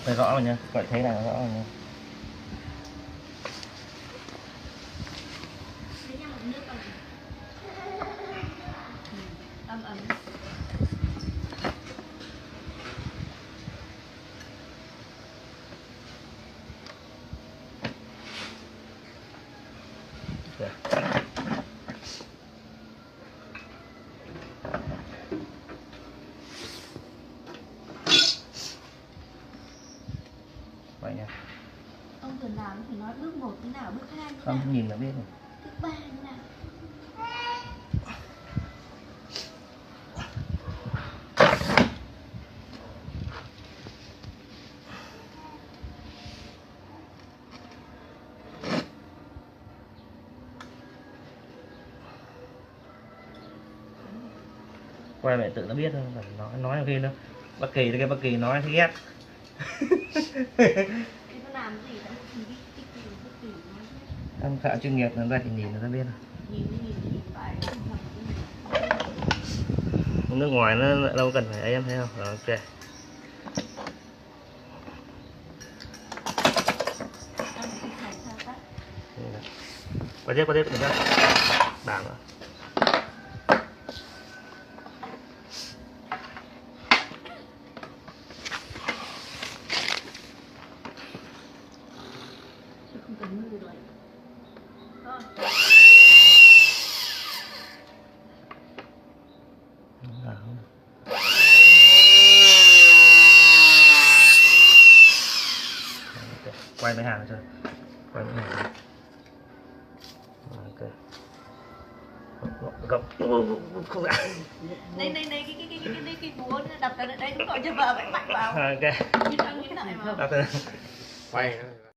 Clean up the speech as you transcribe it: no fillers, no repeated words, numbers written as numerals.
Đây rõ rồi nha, vậy thế là rõ rồi nha. Ấm ấm. Vậy nha. Ông tuần nào thì nói bước 1 thế nào, bước 2 thế nào, Không nhìn là biết rồi. bước 3 thế nào. Quay lại tự nó biết thôi, phải nói khi nó Bác Kỳ thì cái Bác Kỳ nói thấy ghét. Thế nó làm gì đã một tí cái nói. Tham khảo chuyên nghiệp người ta chỉ nhìn người ta biết thôi. Nhìn phải Nước ngoài nó đâu cần phải ấy em thấy không? Rồi, ok. Qua tiếp đừng ra bảng rồi. không cần mưa rồi. Thôi. Quay mấy hàng rồi, quay mấy hàng. Ok. Không ra. Đây cái búa đập vào đây đúng rồi, cho vợ phải mạnh vào. Ok. Như lại mà. Quay.